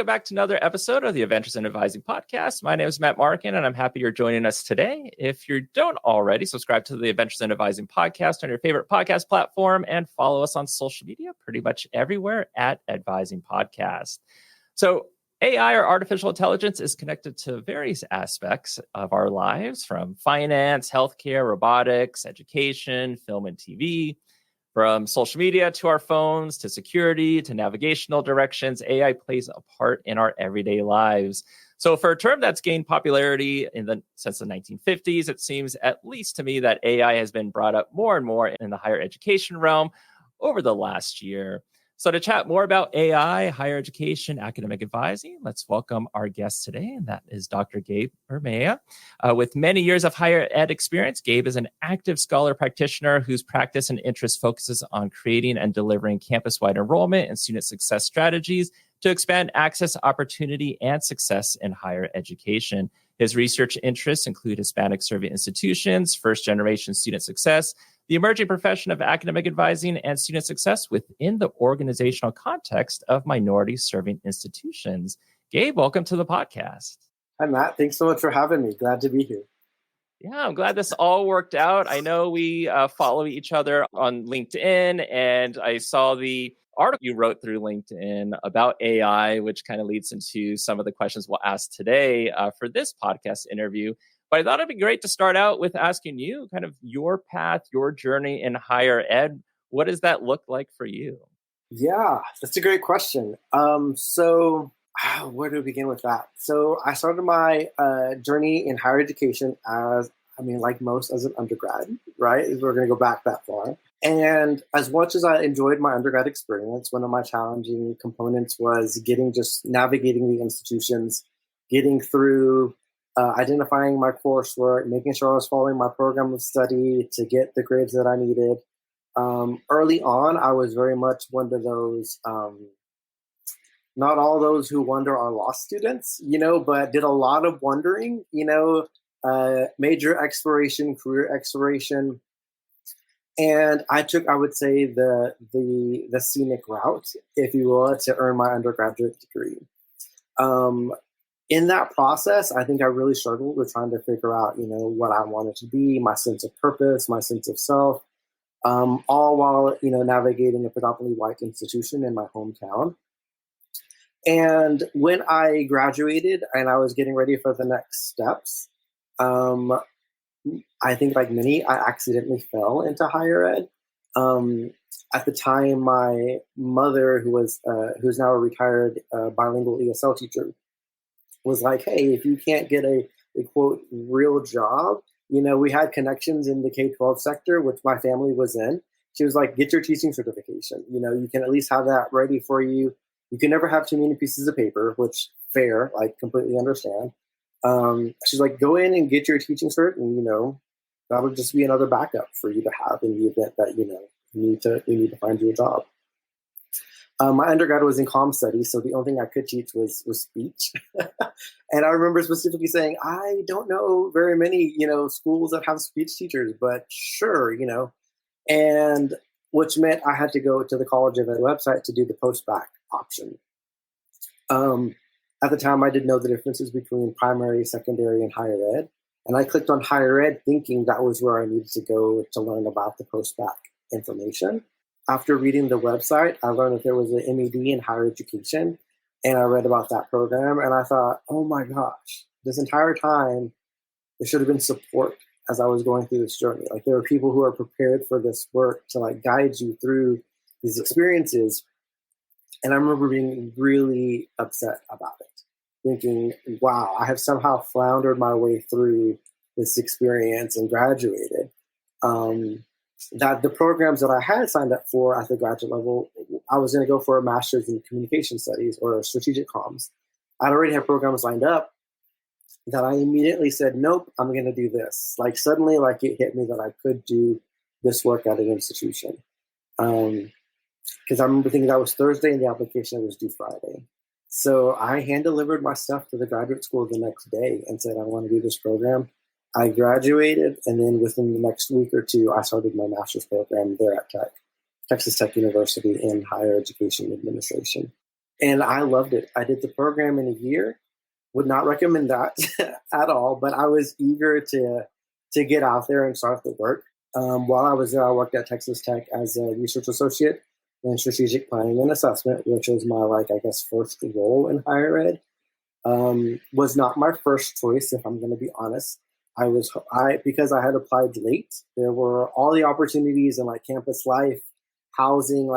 welcome back to another episode of the Adventures in Advising podcast. My name is Matt Markin, and I'm happy you're joining us today. If you don't already, subscribe to the Adventures in Advising podcast on your favorite podcast platform and follow us on social media pretty much everywhere at Advising Podcast. So AI, or artificial intelligence, is connected to various aspects of our lives, from finance, healthcare, robotics, education, film and TV. From social media to our phones, to security, to navigational directions, AI plays a part in our everyday lives. So for a term that's gained popularity since the 1950s, it seems, at least to me, that AI has been brought up more and more in the higher education realm over the last year. So to chat more about AI, higher education, academic advising, let's welcome our guest today, and that is Dr. Gabe Bermea. With many years of higher ed experience, Gabe is an active scholar practitioner whose practice and interest focuses on creating and delivering campus-wide enrollment and student success strategies to expand access, opportunity, and success in higher education. His research interests include Hispanic serving institutions, first-generation student success, the emerging profession of academic advising, and student success within the organizational context of minority serving institutions. Gabe, welcome to the podcast. Hi, Matt. Thanks so much for having me. Glad to be here. Yeah, I'm glad this all worked out. I know we follow each other on LinkedIn, and I saw the article you wrote through LinkedIn about AI, which kind of leads into some of the questions we'll ask today for this podcast interview. But I thought it'd be great to start out with asking you kind of your path, your journey in higher ed. What does that look like for you? Yeah, that's a great question. Where do we begin with that? So I started my journey in higher education like most, as an undergrad, right? We're going to go back that far. And as much as I enjoyed my undergrad experience, one of my challenging components was navigating the institutions, getting through identifying my coursework, making sure I was following my program of study to get the grades that I needed. Early on, I was very much one of those, not all those who wonder are lost students, but did a lot of wondering, major exploration, career exploration. And I took, I would say, the scenic route, if you will, to earn my undergraduate degree. In that process, I think I really struggled with trying to figure out, what I wanted to be, my sense of purpose, my sense of self, all while, navigating a predominantly white institution in my hometown. And when I graduated and I was getting ready for the next steps, I think, like many, I accidentally fell into higher ed. At the time, my mother, who's now a retired bilingual ESL teacher, was like, hey, if you can't get a quote, real job, we had connections in the K-12 sector, which my family was in. She was like, get your teaching certification. You can at least have that ready for you. You can never have too many pieces of paper, which fair, like completely understand. She's like, go in and get your teaching cert, and, that'll just be another backup for you to have in the event that, we need to find you a job. My undergrad was in comm studies, so the only thing I could teach was speech. And I remember specifically saying, I don't know very many, schools that have speech teachers, but sure, and which meant I had to go to the College of Ed website to do the post-bac option. At the time, I didn't know the differences between primary, secondary, and higher ed. And I clicked on higher ed thinking that was where I needed to go to learn about the post-bac information. After reading the website, I learned that there was an MED in higher education, and I read about that program, and I thought, oh my gosh, this entire time, there should have been support as I was going through this journey. Like, there are people who are prepared for this work to guide you through these experiences. And I remember being really upset about it, thinking, wow, I have somehow floundered my way through this experience and graduated. That the programs that I had signed up for at the graduate level, I was going to go for a master's in communication studies or strategic comms. I'd already had programs lined up that I immediately said, nope, I'm going to do this. Suddenly, it hit me that I could do this work at an institution. Because I remember thinking that was Thursday and the application was due Friday. So I hand-delivered my stuff to the graduate school the next day and said, I want to do this program. I graduated, and then within the next week or two, I started my master's program there at Texas Tech University in higher education administration. And I loved it. I did the program in a year. Would not recommend that at all, but I was eager to get out there and start the work. While I was there, I worked at Texas Tech as a research associate in strategic planning and assessment, which was my, first role in higher ed. Was not my first choice, if I'm going to be honest. Because I had applied late, there were all the opportunities in campus life, housing,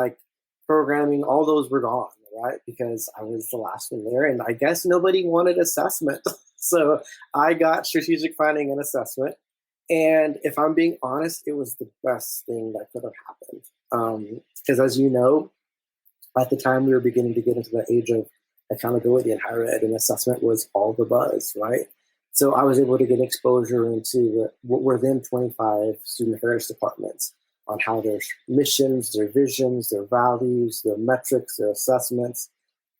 programming, all those were gone, right? Because I was the last one there, and I guess nobody wanted assessment. So I got strategic planning and assessment. And if I'm being honest, it was the best thing that could have happened. Because as you know, at the time we were beginning to get into the age of accountability in higher ed, and assessment was all the buzz, right? So I was able to get exposure into what were then 25 student affairs departments on how their missions, their visions, their values, their metrics, their assessments,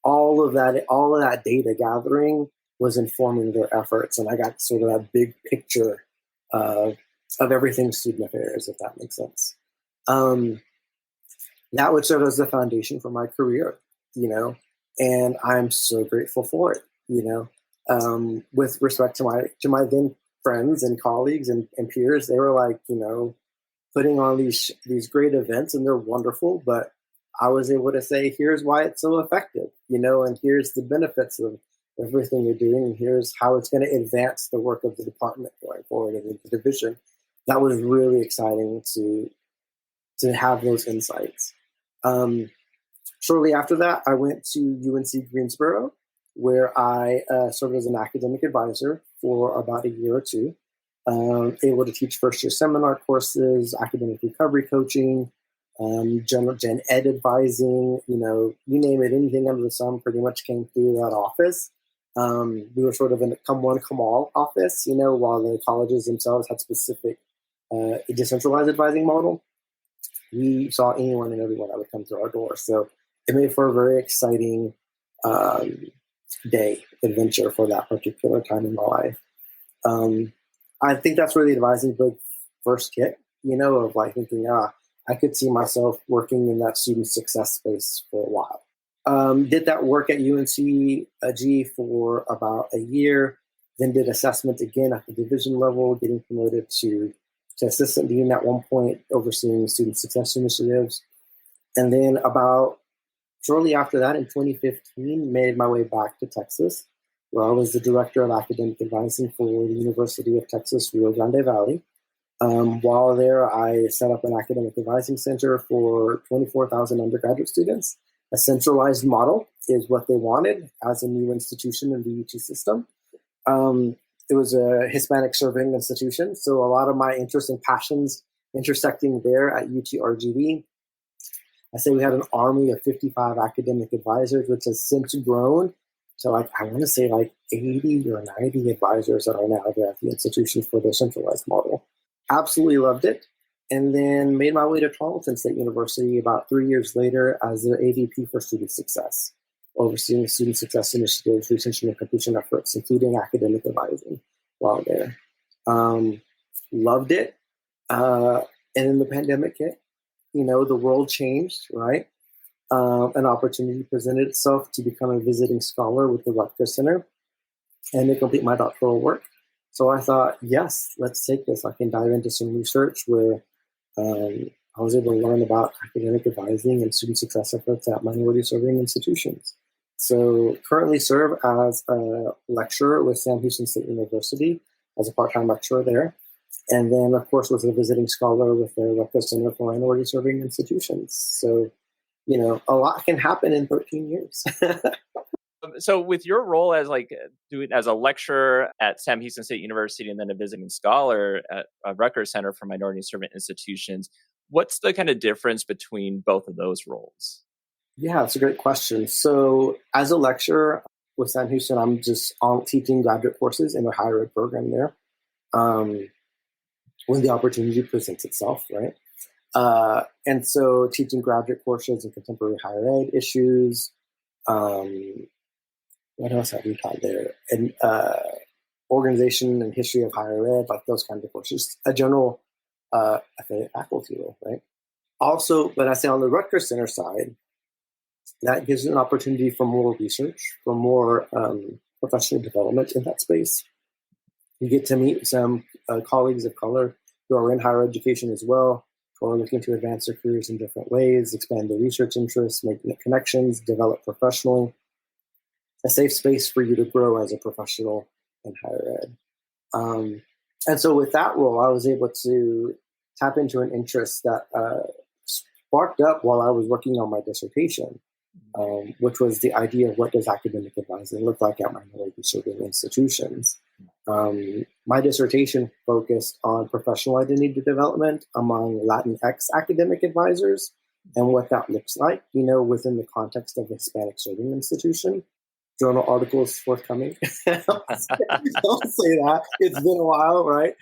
all of that data gathering was informing their efforts. And I got sort of that big picture of everything student affairs, if that makes sense. That would serve as the foundation for my career, and I'm so grateful for it, with respect to my then friends and colleagues and peers. They were putting on these great events, and they're wonderful, but I was able to say, here's why it's so effective, and here's the benefits of everything you're doing, and here's how it's going to advance the work of the department going forward in the division. That was really exciting to have those insights. Shortly after that, I went to UNC Greensboro, where I served as an academic advisor for about a year or two, able to teach first-year seminar courses, academic recovery coaching, gen ed advising, you name it, anything under the sun pretty much came through that office. We were sort of in a come one, come all office, while the colleges themselves had specific decentralized advising model. We saw anyone and everyone that would come through our door. So it made for a very exciting adventure for that particular time in my life. I think that's where the advising book first hit, of thinking, I could see myself working in that student success space for a while. Did that work at UNCG for about a year, then did assessment again at the division level, getting promoted to assistant dean at one point, overseeing student success initiatives. And then about shortly after that, in 2015, made my way back to Texas, where I was the director of academic advising for the University of Texas, Rio Grande Valley. While there, I set up an academic advising center for 24,000 undergraduate students. A centralized model is what they wanted as a new institution in the UT system. It was a Hispanic serving institution, so a lot of my interests and passions intersecting there at UT-RGV. I say we had an army of 55 academic advisors, which has since grown to I want to say 80 or 90 advisors that are now there at the institution for their centralized model. Absolutely loved it. And then made my way to Tarleton State University about 3 years later as their AVP for student success, overseeing student success initiatives, retention and completion efforts, including academic advising while there. Loved it. And then the pandemic hit. The world changed, right? An opportunity presented itself to become a visiting scholar with the Rutgers Center and to complete my doctoral work. So I thought, yes, let's take this. I can dive into some research where I was able to learn about academic advising and student success efforts at minority-serving institutions. So currently serve as a lecturer with Sam Houston State University as a part-time lecturer there. And then, of course, was a visiting scholar with the Rutgers Center for Minority-Serving Institutions. So, a lot can happen in 13 years. So with your role as doing as a lecturer at Sam Houston State University and then a visiting scholar at Rutgers Center for Minority Serving Institutions, what's the kind of difference between both of those roles? Yeah, that's a great question. So as a lecturer with Sam Houston, I'm just teaching graduate courses in their higher ed program there. When the opportunity presents itself, right? And so teaching graduate courses in contemporary higher ed issues. What else have we taught there? And organization and history of higher ed, those kinds of courses. A general faculty role, right? Also, but I say on the Rutgers Center side, That gives an opportunity for more research, for more professional development in that space. You get to meet some colleagues of color who are in higher education as well, who are looking to advance their careers in different ways, expand their research interests, make connections, develop professionally. A safe space for you to grow as a professional in higher ed. And so with that role, I was able to tap into an interest that sparked up while I was working on my dissertation, which was the idea of what does academic advising look like at minority-serving institutions. My dissertation focused on professional identity development among Latinx academic advisors and what that looks like, within the context of a Hispanic-serving institution. Journal articles forthcoming. Don't say that. It's been a while, right?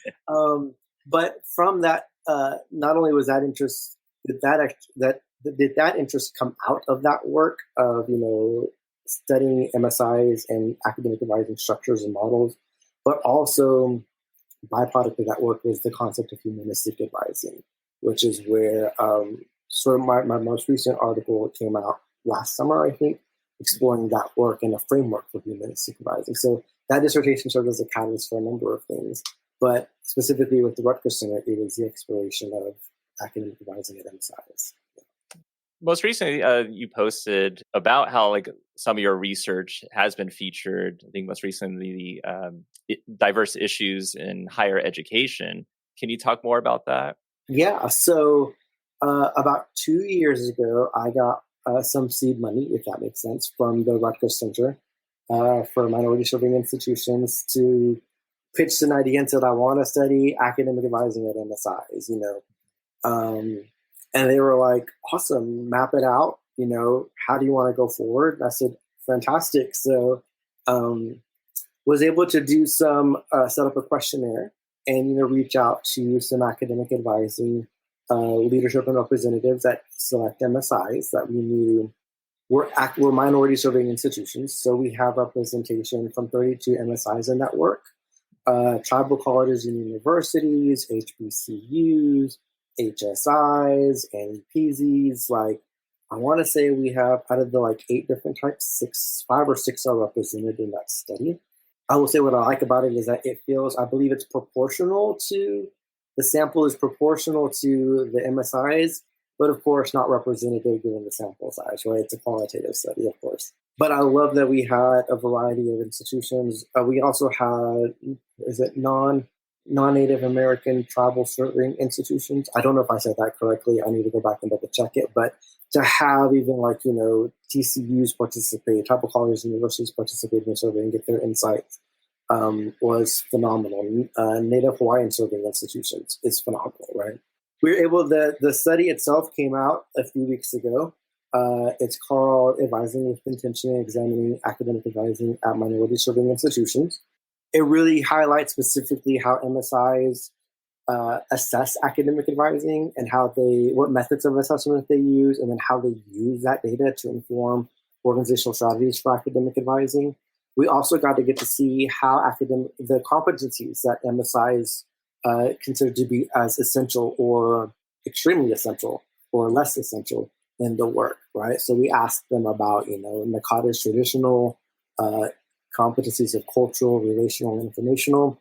But from that, not only was that interest, did that interest come out of that work of studying MSIs and academic advising structures and models, but also byproduct of that work was the concept of humanistic advising, which is where sort of my most recent article came out last summer, I think, exploring that work and a framework for humanistic advising. So that dissertation served as a catalyst for a number of things, but specifically with the Rutgers Center, it was the exploration of academic advising at MSIs. Most recently, you posted about how some of your research has been featured. I think most recently, diverse issues in higher education. Can you talk more about that? Yeah. So about 2 years ago, I got some seed money, if that makes sense, from the Rutgers Center for minority-serving institutions to pitch an idea and said, I want to study academic advising at MSIs, and they were like, awesome, map it out. How do you want to go forward? And I said, fantastic. So was able to do some, set up a questionnaire and, reach out to some academic advising leadership and representatives at select MSIs that we knew were minority-serving institutions. So we have representation from 32 MSIs in that work, tribal colleges and universities, HBCUs, HSIs, and PZs. I want to say we have out of the 8 different types, 5 or 6 are represented in that study. I will say what I like about it is that I believe it's proportional to, the sample is proportional to the MSIs, but of course not representative given the sample size, right? It's a qualitative study, of course. But I love that we had a variety of institutions. We also had, non-Native American tribal serving institutions. I don't know if I said that correctly. I need to go back and double check it. But to have even TCUs participate, tribal colleges and universities participate in the survey and get their insights was phenomenal. Native Hawaiian serving institutions is phenomenal, right? We were able, the study itself came out a few weeks ago. It's called Advising with Intention, Examining Academic Advising at Minority Serving Institutions. It really highlights specifically how MSIs assess academic advising and what methods of assessment they use, and then how they use that data to inform organizational strategies for academic advising. We also got to see how the competencies that MSIs consider to be as essential or extremely essential or less essential in the work, right? So we asked them about, NACADA's traditional competencies of cultural, relational, and informational.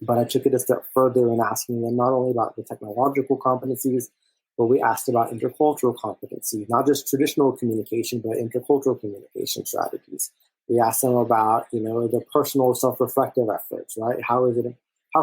But I took it a step further in asking them not only about the technological competencies, but we asked about intercultural competency, not just traditional communication, but intercultural communication strategies. We asked them about, the personal self-reflective efforts, right? How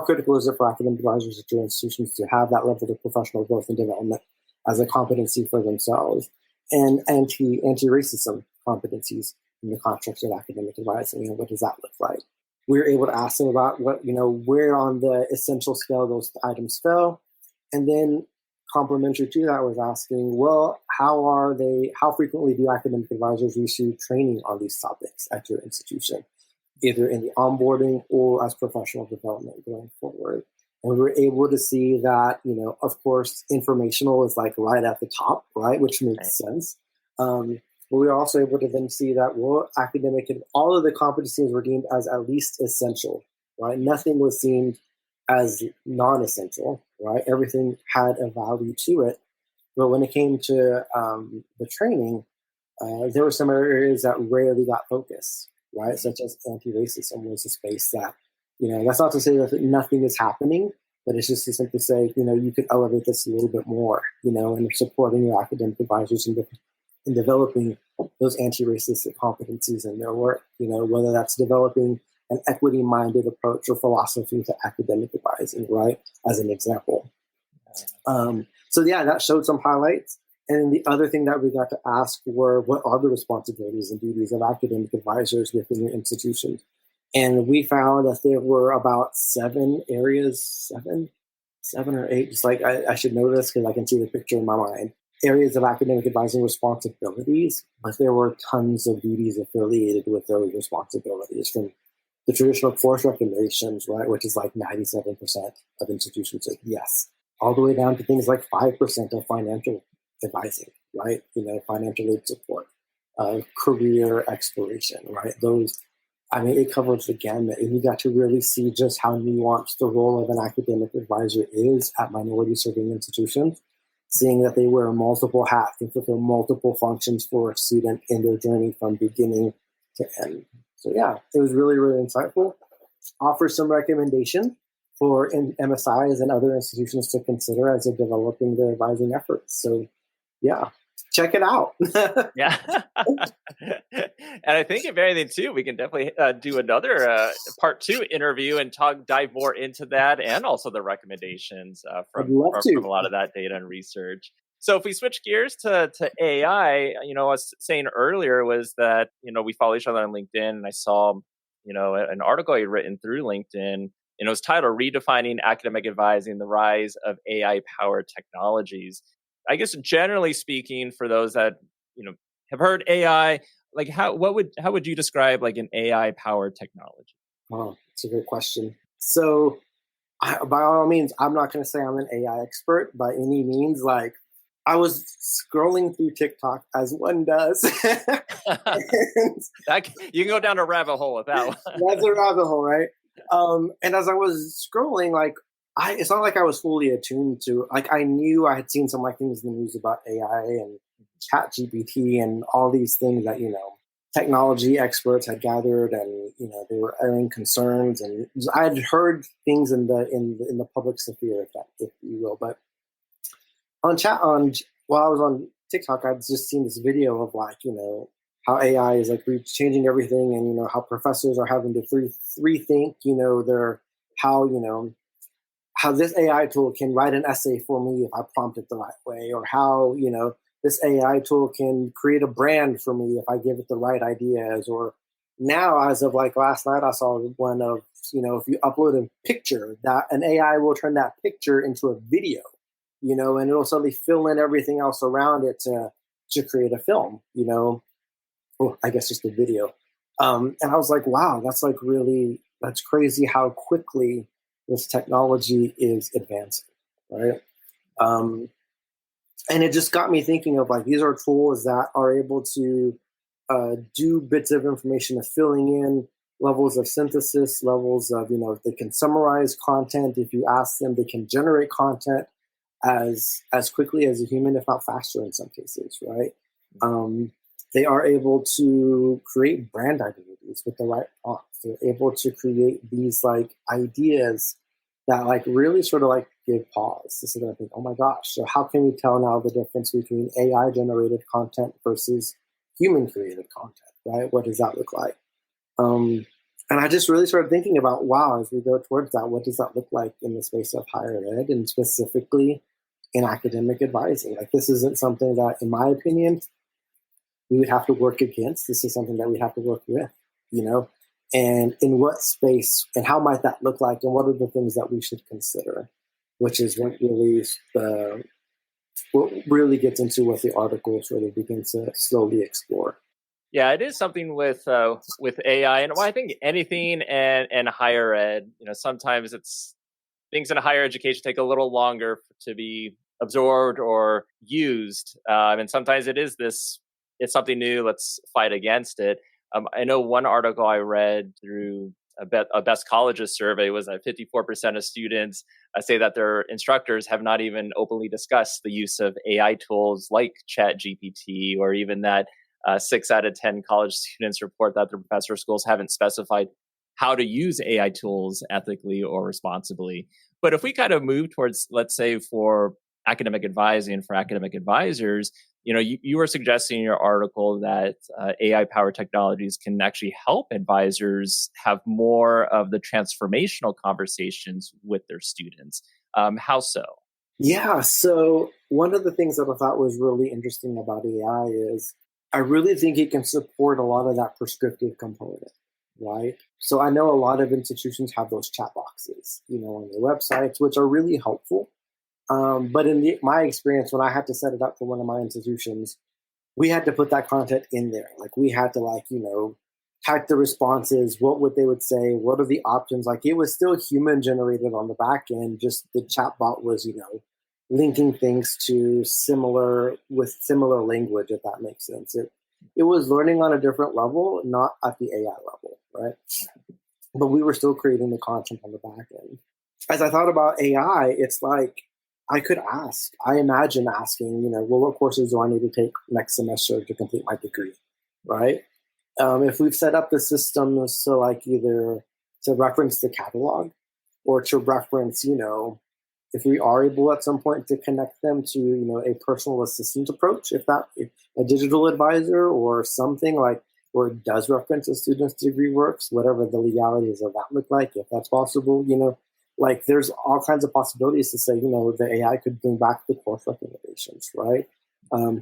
critical is it for academic advisors at your institutions to have that level of professional growth and development as a competency for themselves, and anti-racism competencies in the context of academic advising, and what does that look like? We were able to ask them about where on the essential scale those items fell. And then complementary to that was asking, well, how frequently do academic advisors receive training on these topics at your institution, either in the onboarding or as professional development going forward? And we were able to see that, of course, informational is right at the top, right? Which makes sense. But we were also able to then see that, academic and all of the competencies were deemed as at least essential, right? Nothing was seen as non-essential, right? Everything had a value to it. But when it came to the training, There were some areas that rarely got focus, right? Such as anti-racism was a space that, that's not to say that nothing is happening, but it's just to simply say, you could elevate this a little bit more, and supporting your academic advisors in developing those anti-racist competencies in their work, whether that's developing an equity-minded approach or philosophy to academic advising, right? As an example. So yeah, that showed some highlights. And the other thing that we got to ask were, what are the responsibilities and duties of academic advisors within your institution? And we found that there were about 7 areas, seven or 8, just like I should know this because I can see the picture in my mind, areas of academic advising responsibilities, but there were tons of duties affiliated with those responsibilities, from the traditional course recommendations, right, which is like 97% of institutions said yes, all the way down to things like 5% of financial advising, right? Financial aid support, career exploration, right? It covers the gamut, and you got to really see just how nuanced the role of an academic advisor is at minority-serving institutions, seeing that they wear multiple hats and fulfill multiple functions for a student in their journey from beginning to end. So yeah, it was really, really insightful. Offer some recommendation for MSIs and other institutions to consider as they're developing their advising efforts. So yeah, check it out. Yeah. And I think if anything too, we can definitely do another part 2 interview and dive more into that, and also the recommendations from a lot of that data and research. So if we switch gears to AI, I was saying earlier was that, we follow each other on LinkedIn, and I saw, an article you written through LinkedIn, and it was titled "Redefining Academic Advising: The Rise of AI-Powered Technologies." I guess generally speaking, for those that have heard AI, like how would you describe like an AI-powered technology? Oh, that's a great question. So, by all means, I'm not going to say I'm an AI expert by any means. Like, I was scrolling through TikTok as one does. You can go down a rabbit hole with that one. That's a rabbit hole, right? And as I was scrolling, like, it's not like I was fully attuned to, like, I knew I had seen some like things in the news about AI and ChatGPT and all these things that, technology experts had gathered, and, they were airing concerns, and I had heard things in the public sphere, if you will. But while I was on TikTok, I'd just seen this video of like, how AI is like changing everything, and, how professors are having to rethink, how this AI tool can write an essay for me if I prompt it the right way, or how, this AI tool can create a brand for me if I give it the right ideas. Or now, as of like last night, I saw one of, if you upload a picture, that an AI will turn that picture into a video, and it'll suddenly fill in everything else around it to create a film, or I guess just a video. And I was like, wow, that's crazy how quickly this technology is advancing, right? And it just got me thinking of like, these are tools that are able to do bits of information of filling in levels of synthesis, levels of, they can summarize content. If you ask them, they can generate content as quickly as a human, if not faster in some cases, right? They are able to create brand identities with the right prompts. They're able to create these like ideas that like really sort of like give pause. This is going to think, oh my gosh, so how can we tell now the difference between AI generated content versus human created content, right? What does that look like? And I just really started thinking about, wow, as we go towards that, what does that look like in the space of higher ed, and specifically in academic advising? Like, this isn't something that, in my opinion, we would have to work against. This is something that we have to work with, and in what space, and how might that look like, and what are the things that we should consider, which is what really gets into what the article sort of begins to slowly explore. Yeah, it is something with AI, and I think anything and higher ed. Sometimes it's things in higher education take a little longer to be absorbed or used, and sometimes it's something new. Let's fight against it. I know one article I read through a Best Colleges survey was that 54% of students say that their instructors have not even openly discussed the use of AI tools like ChatGPT, or even that 6 out of 10 college students report that their professor schools haven't specified how to use AI tools ethically or responsibly. But if we kind of move towards, let's say, for academic advising and for academic advisors, you were suggesting in your article that AI-powered technologies can actually help advisors have more of the transformational conversations with their students. How so? Yeah, so one of the things that I thought was really interesting about AI is I really think it can support a lot of that prescriptive component, right? So I know a lot of institutions have those chat boxes, on their websites, which are really helpful. But in my experience, when I had to set it up for one of my institutions, we had to put that content in there. Like we had to type the responses, what would they would say, what are the options? Like it was still human generated on the back end, just the chatbot was, linking things to similar language, if that makes sense. It was learning on a different level, not at the AI level, right? But we were still creating the content on the back end. As I thought about AI, it's like I imagine asking, well, what courses do I need to take next semester to complete my degree, right? If we've set up the system so like either to reference the catalog or to reference, if we are able at some point to connect them to, a personal assistant approach, if a digital advisor or something like where it does reference a student's degree works, whatever the legalities of that look like, if that's possible, like there's all kinds of possibilities to say, the AI could bring back the course recommendations, right?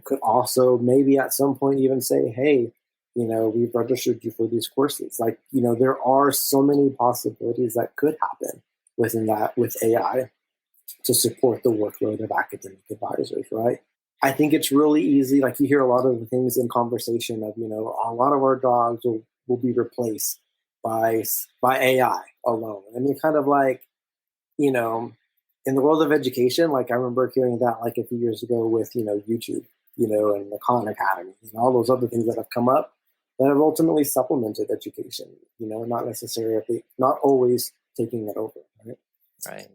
Could also maybe at some point even say, hey, we've registered you for these courses. Like, there are so many possibilities that could happen within that with AI to support the workload of academic advisors, right? I think it's really easy. Like you hear a lot of the things in conversation of, a lot of our jobs will be replaced by AI alone. And you're kind of like, in the world of education, like I remember hearing that like a few years ago with, YouTube, and the Khan Academy and all those other things that have come up that have ultimately supplemented education, not always taking it over, right? Right.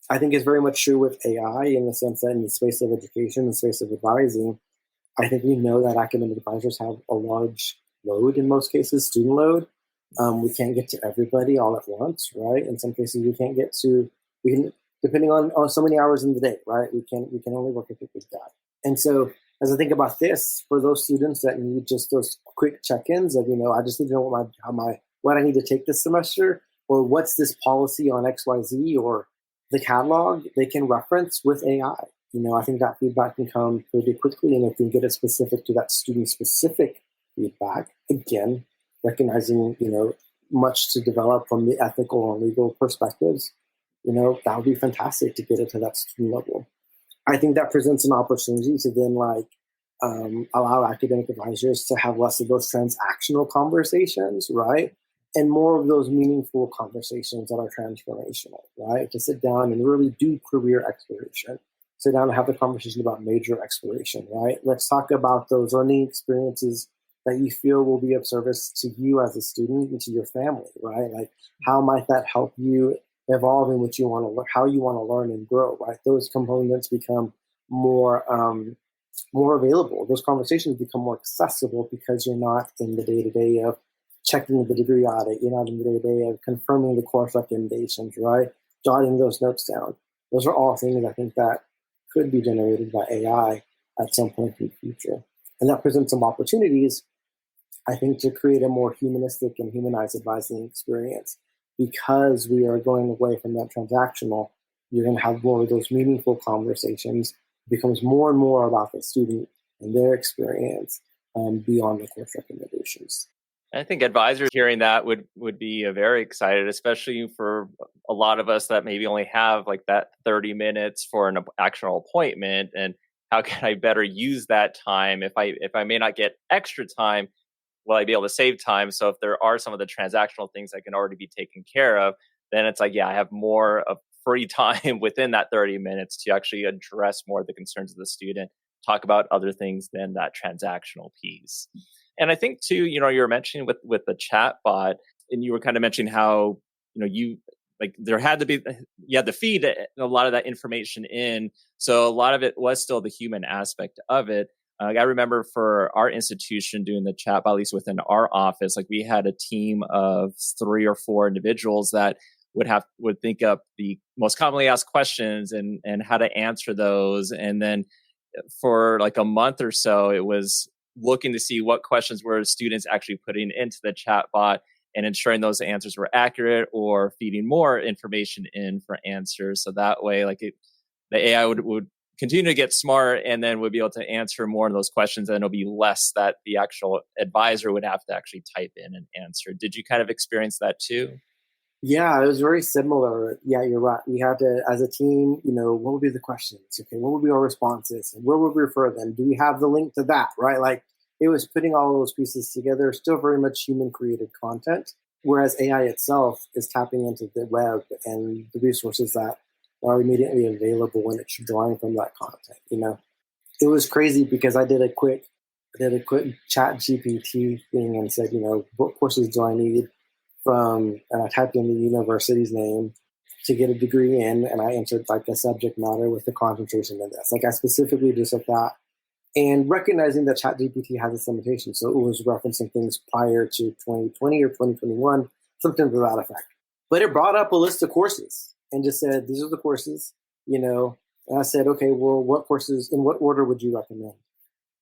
I think it's very much true with AI in the sense that in the space of education, the space of advising, I think we know that academic advisors have a large load in most cases, student load. We can't get to everybody all at once, right? In some cases, we can, depending on so many hours in the day, right? We can only work with people's job. And so as I think about this, for those students that need just those quick check-ins of, I just need to know what I need to take this semester, or what's this policy on XYZ, or the catalog, they can reference with AI. I think that feedback can come pretty quickly, and if we can get it specific to that student-specific feedback, again, recognizing, much to develop from the ethical and legal perspectives, that would be fantastic to get it to that student level. I think that presents an opportunity to then allow academic advisors to have less of those transactional conversations, right? And more of those meaningful conversations that are transformational, right? To sit down and really do career exploration. Sit down and have the conversation about major exploration, right? Let's talk about those learning experiences that you feel will be of service to you as a student and to your family, right? Like how might that help you evolve in what you want to learn, how you want to learn and grow, right? Those components become more available. Those conversations become more accessible because you're not in the day-to-day of checking the degree audit. You're not in the day-to-day of confirming the course recommendations, right? Jotting those notes down. Those are all things I think that could be generated by AI at some point in the future. And that presents some opportunities, I think, to create a more humanistic and humanized advising experience. Because we are going away from that transactional, you're going to have more of those meaningful conversations. It becomes more and more about the student and their experience beyond the course recommendations. I think advisors hearing that would be very excited, especially for a lot of us that maybe only have like that 30 minutes for an actual appointment. And how can I better use that time? If I may not get extra time, will I be able to save time? So if there are some of the transactional things that can already be taken care of, then it's like, yeah, I have more of free time within that 30 minutes to actually address more of the concerns of the student, talk about other things than that transactional piece. And I think too, you were mentioning with the chat bot, and you were kind of mentioning how, you had to feed a lot of that information in. So a lot of it was still the human aspect of it. I remember for our institution doing the chat, at least within our office, like we had a team of 3 or 4 individuals that would think up the most commonly asked questions and how to answer those. And then for like a month or so, it was looking to see what questions were students actually putting into the chat bot and ensuring those answers were accurate or feeding more information in for answers. So that way, like the AI would continue to get smart and then would be able to answer more of those questions. And it'll be less that the actual advisor would have to actually type in and answer. Did you kind of experience that too? Yeah, it was very similar. Yeah, you're right. We had to, as a team, what would be the questions? Okay, what would be our responses? And where would we refer them? Do we have the link to that, right? Like, it was putting all those pieces together, still very much human-created content, whereas AI itself is tapping into the web and the resources that are immediately available and it's drawing from that content, It was crazy because I did a quick chat GPT thing and said, what courses do I need from, and I typed in the university's name to get a degree in, and I entered like a subject matter with the concentration in this. Like I specifically just like that. And recognizing that ChatGPT has its limitations, so it was referencing things prior to 2020 or 2021, something to that effect. But it brought up a list of courses and just said, these are the courses, and I said, okay, well, what courses, in what order would you recommend?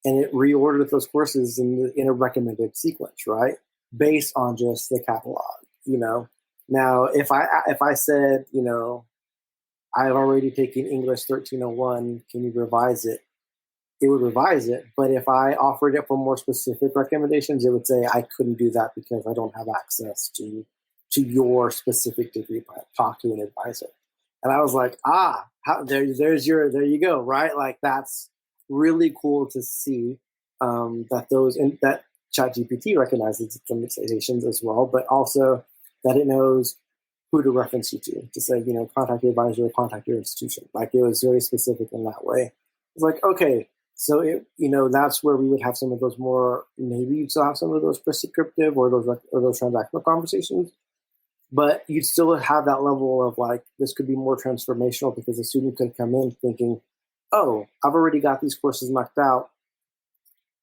And it reordered those courses in a recommended sequence, right? Based on just the catalog, Now, if I said, I've already taken English 1301, can you revise it? It would revise it. But if I offered it for more specific recommendations, it would say I couldn't do that because I don't have access to your specific degree. Talk to an advisor. And I was like, there you go, right? Like that's really cool to see that ChatGPT recognizes its limitations as well, but also that it knows who to reference you to say, contact your advisor or contact your institution. Like it was very specific in that way. It's like, okay, so that's where we would have some of those more, maybe you'd still have some of those prescriptive or those transactional conversations, but you'd still have that level of like, this could be more transformational because the student could come in thinking, oh, I've already got these courses knocked out.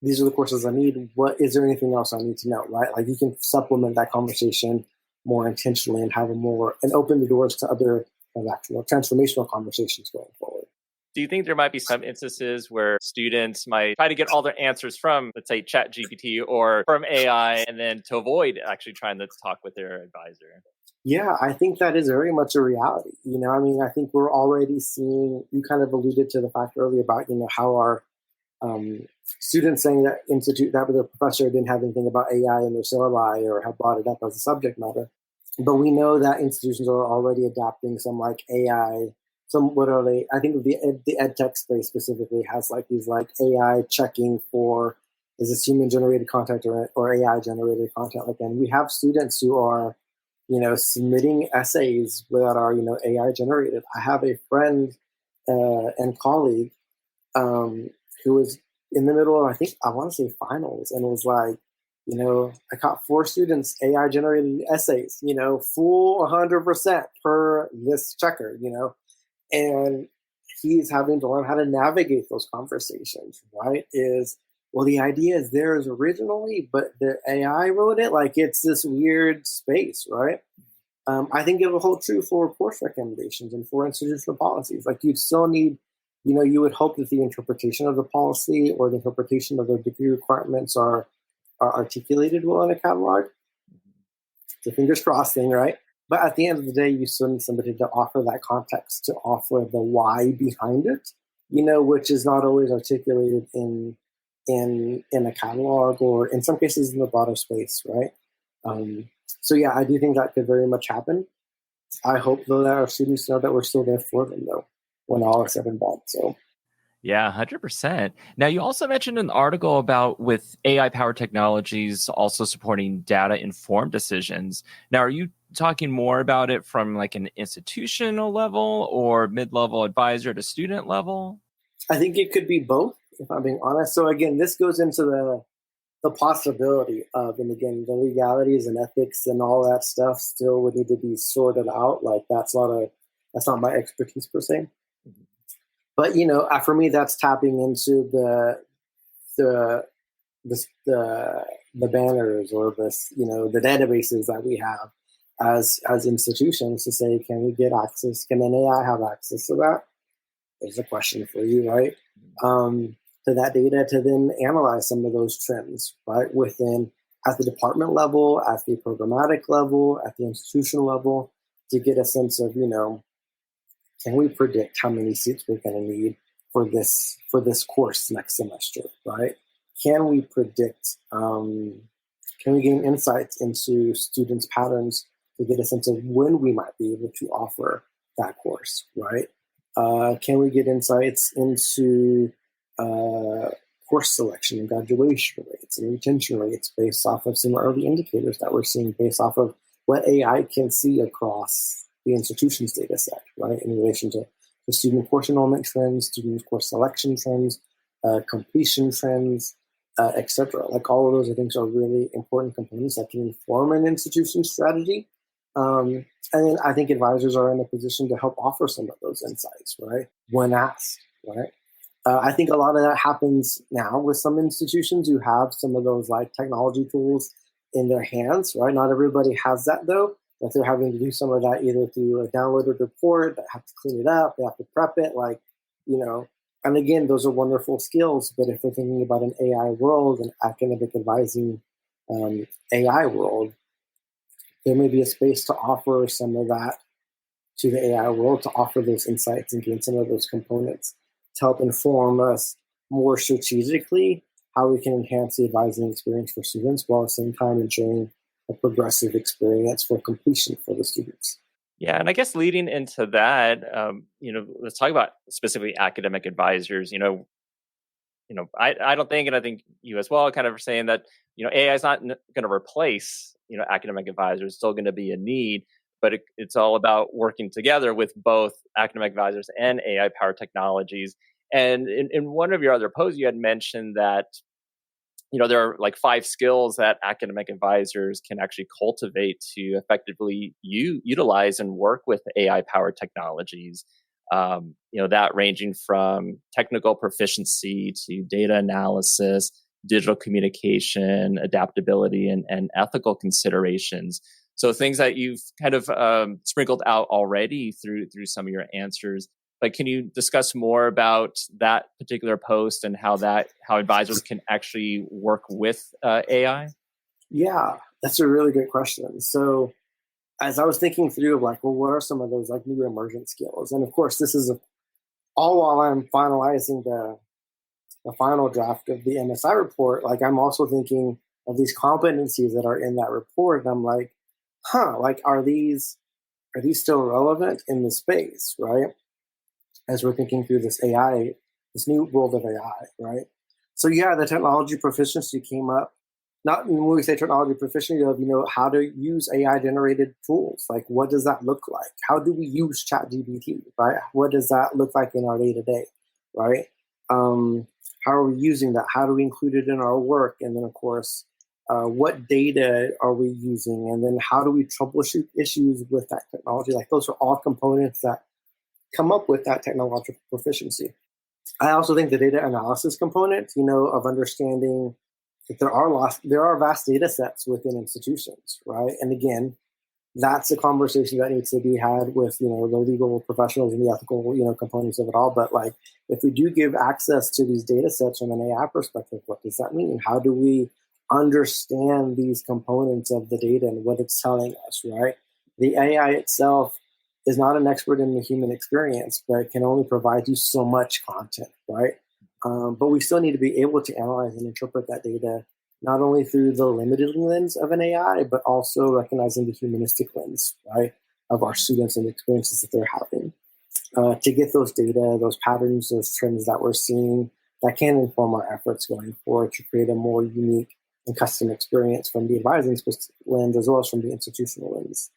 These are the courses I need. What is there anything else I need to know, right? Like you can supplement that conversation more intentionally and and open the doors to other transformational conversations going forward. Do you think there might be some instances where students might try to get all their answers from, let's say, ChatGPT or from AI, and then to avoid actually trying to talk with their advisor? Yeah, I think that is very much a reality. I think we're already seeing, you kind of alluded to the fact earlier about, how our students saying that their professor didn't have anything about AI in their syllabi or have brought it up as a subject matter. But we know that institutions are already adapting some like AI, what are they? I think the ed tech space specifically has like these like AI checking for, is this human generated content or AI generated content? Like, and we have students who are, submitting essays that are, AI generated. I have a friend and colleague who was in the middle of, I want to say finals, and was like, I caught 4 students AI generated essays, full 100% per this checker, and he's having to learn how to navigate those conversations, right? The idea is theirs originally, but the AI wrote it. Like it's this weird space, right? I think it will hold true for course recommendations and for institutional policies. Like you'd still need, you would hope that the interpretation of the policy or the interpretation of the degree requirements are articulated well in a catalog. It's a fingers crossed thing, right? But at the end of the day, you still need somebody to offer that context, to offer the why behind it, which is not always articulated in a catalog or in some cases in the broader space, right? So yeah, I do think that could very much happen. I hope though that our students know that we're still there for them though, when all is said and done. So. Yeah, 100%. Now, you also mentioned an article about with AI-powered technologies also supporting data-informed decisions. Now, are you talking more about it from like an institutional level or mid-level advisor to student level? I think it could be both, if I'm being honest. So again, this goes into the possibility of, and again, the legalities and ethics and all that stuff still would need to be sorted out. Like that's not my expertise per se. But, for me, that's tapping into the the banners or the databases that we have as institutions to say, can we get access? Can an AI have access to that? There's a question for you, right? To that data to then analyze some of those trends, right? Within at the department level, at the programmatic level, at the institutional level, to get a sense of, can we predict how many seats we're going to need for this course next semester, right? Can we predict? Can we gain insights into students' patterns to get a sense of when we might be able to offer that course, right? Can we get insights into course selection and graduation rates and retention rates based off of some early indicators that we're seeing based off of what AI can see across the institution's data set, right? In relation to the student course enrollment trends, student course selection trends, completion trends, etc. Like all of those, I think, are really important components that can inform an institution's strategy. And then I think advisors are in a position to help offer some of those insights, right? When asked, right? I think a lot of that happens now with some institutions who have some of those like technology tools in their hands, right? Not everybody has that though, that they're having to do some of that either through a downloaded report, that have to clean it up, they have to prep it, and again, those are wonderful skills, but if we're thinking about an AI world, an academic advising AI world, there may be a space to offer some of that to the AI world, to offer those insights and gain some of those components to help inform us more strategically how we can enhance the advising experience for students while at the same time ensuring a progressive experience for completion for the students. Yeah, and I guess leading into that, let's talk about specifically academic advisors. I don't think, and I think you as well, kind of saying that AI is not going to replace academic advisors. It's still going to be a need, but it's all about working together with both academic advisors and AI powered technologies. And in one of your other posts, you had mentioned that there are like 5 skills that academic advisors can actually cultivate to effectively utilize and work with AI-powered technologies. That ranging from technical proficiency to data analysis, digital communication, adaptability, and ethical considerations. So things that you've kind of sprinkled out already through some of your answers. But can you discuss more about that particular post and how advisors can actually work with AI? Yeah, that's a really good question. So as I was thinking through what are some of those new emergent skills? And of course, this is all while I'm finalizing the final draft of the MSI report. I'm also thinking of these competencies that are in that report. And I'm like, are these still relevant in the space, right? As we're thinking through this AI, this new world of AI, right? So yeah, the technology proficiency came up. Not when we say technology proficiency of, how to use AI generated tools. Like, what does that look like? How do we use ChatGPT, right? What does that look like in our day to day, right? How are we using that? How do we include it in our work? And then of course, what data are we using? And then how do we troubleshoot issues with that technology? Those are all components that come up with that technological proficiency. I also think the data analysis component, of understanding that there are vast data sets within institutions, right? And again, that's a conversation that needs to be had with, the legal professionals and the ethical, components of it all. But if we do give access to these data sets from an AI perspective, what does that mean? How do we understand these components of the data and what it's telling us, right? The AI itself is not an expert in the human experience, but can only provide you so much content, right? But we still need to be able to analyze and interpret that data, not only through the limited lens of an AI, but also recognizing the humanistic lens, right, of our students and the experiences that they're having. To get those data, those patterns, those trends that we're seeing, that can inform our efforts going forward to create a more unique and custom experience from the advising lens as well as from the institutional lens.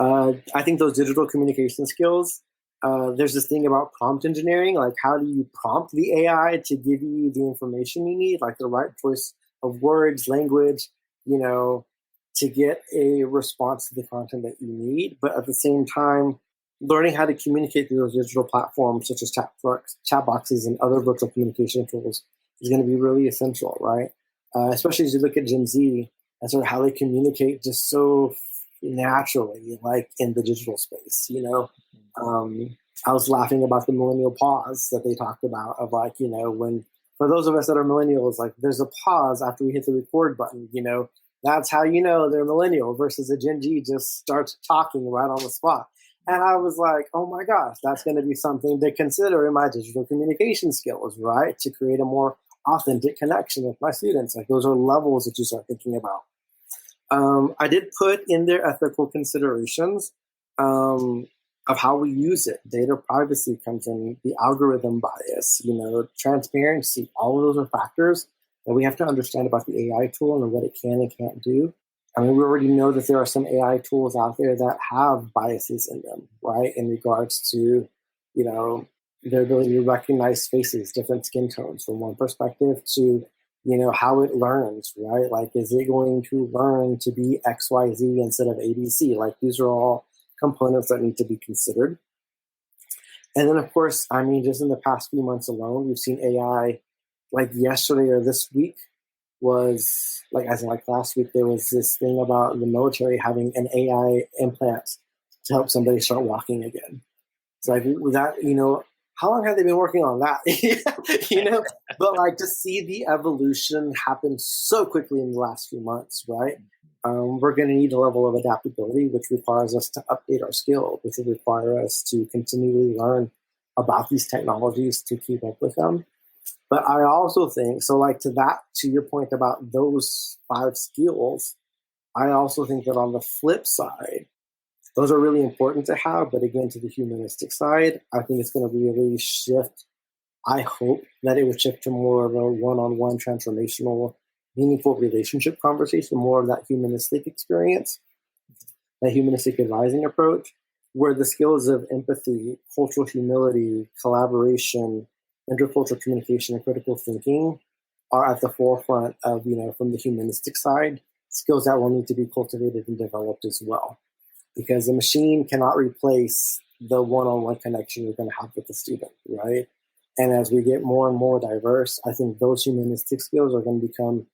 I think those digital communication skills, there's this thing about prompt engineering, how do you prompt the AI to give you the information you need, the right choice of words, language, to get a response to the content that you need, but at the same time, learning how to communicate through those digital platforms such as chat boxes and other virtual communication tools is going to be really essential, right? Especially as you look at Gen Z and sort of how they communicate just so naturally, like in the digital space. I was laughing about the millennial pause that they talked about of like, when for those of us that are millennials, like there's a pause after we hit the record button, that's how you know they're millennial versus a Gen Z just starts talking right on the spot. And I was like, oh my gosh, that's going to be something to consider in my digital communication skills, right? To create a more authentic connection with my students. Like those are levels that you start thinking about. I did put in there ethical considerations of how we use it. Data privacy comes in, the algorithm bias, transparency. All of those are factors that we have to understand about the AI tool and what it can and can't do. I mean, we already know that there are some AI tools out there that have biases in them, right? In regards to, their ability to recognize faces, different skin tones from one perspective to, how it learns, right? Like, is it going to learn to be XYZ instead of ABC? Like, these are all components that need to be considered. And then, of course, I mean, just in the past few months alone, we've seen AI, like yesterday or this week was, like as in like last week, there was this thing about the military having an AI implant to help somebody start walking again. It's like, that, how long have they been working on that? But like to see the evolution happen so quickly in the last few months, right? We're going to need a level of adaptability, which requires us to update our skill, which will require us to continually learn about these technologies to keep up with them. But I also think, so like to your point about those 5 skills, I also think that on the flip side, those are really important to have. But again, to the humanistic side, I think it's going to really shift. I hope that it would shift to more of a one-on-one transformational, meaningful relationship conversation, more of that humanistic experience, that humanistic advising approach, where the skills of empathy, cultural humility, collaboration, intercultural communication, and critical thinking are at the forefront of, from the humanistic side, skills that will need to be cultivated and developed as well. Because the machine cannot replace the one-on-one connection you're going to have with the student, right? And as we get more and more diverse, I think those humanistic skills are going to become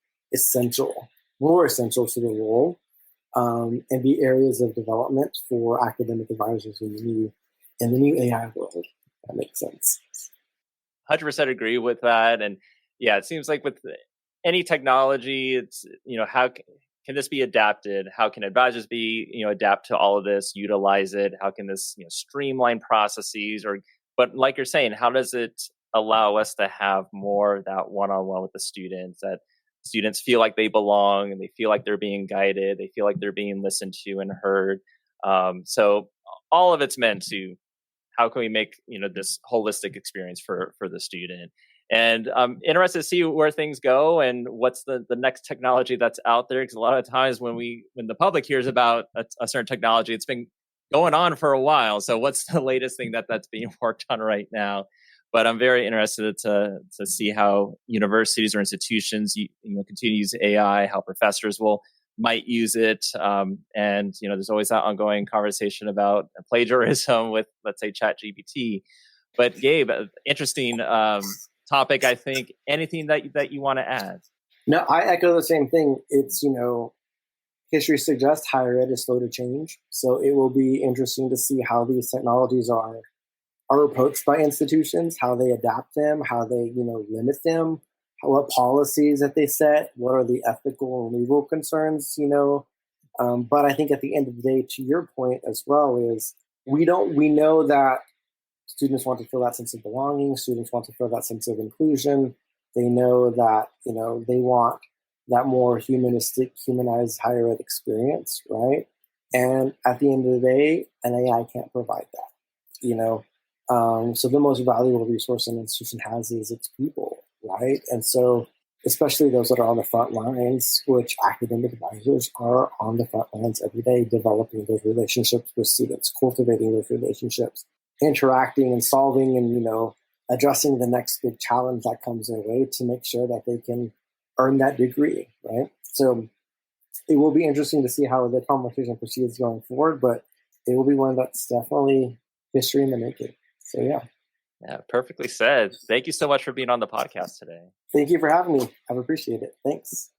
more essential to the role, and be areas of development for academic advisors in the new AI world. That makes sense. 100% agree with that. And yeah, it seems like with any technology, it's, how can this be adapted? How can advisors be, adapt to all of this, utilize it? How can this, streamline processes? But like you're saying, how does it allow us to have more of that one-on-one with the students, that students feel like they belong and they feel like they're being guided, they feel like they're being listened to and heard. So all of it's meant to, how can we make, this holistic experience for the student? And I'm interested to see where things go and what's the next technology that's out there. Because a lot of times when the public hears about a certain technology, it's been going on for a while. So what's the latest thing that's being worked on right now? But I'm very interested to see how universities or institutions continue to use AI, how professors might use it. And there's always that ongoing conversation about plagiarism with, let's say, ChatGPT. But Gabe, interesting topic, I think. Anything that you want to add? No, I echo the same thing. It's, history suggests higher ed is slow to change. So it will be interesting to see how these technologies are approached by institutions, how they adapt them, how they, limit them, what policies that they set, what are the ethical and legal concerns, But I think at the end of the day, to your point as well, is we know that students want to feel that sense of belonging. Students want to feel that sense of inclusion. They know that, they want that more humanized higher ed experience, right? And at the end of the day, an AI can't provide that, So the most valuable resource an institution has is its people, right? And so especially those that are on the front lines, which academic advisors are on the front lines every day, developing those relationships with students, cultivating those relationships, interacting and solving and, addressing the next big challenge that comes their way to make sure that they can earn that degree, right? So it will be interesting to see how the conversation proceeds going forward, but it will be one that's definitely history in the making. So yeah. Yeah, perfectly said. Thank you so much for being on the podcast today. Thank you for having me. I've appreciated it. Thanks.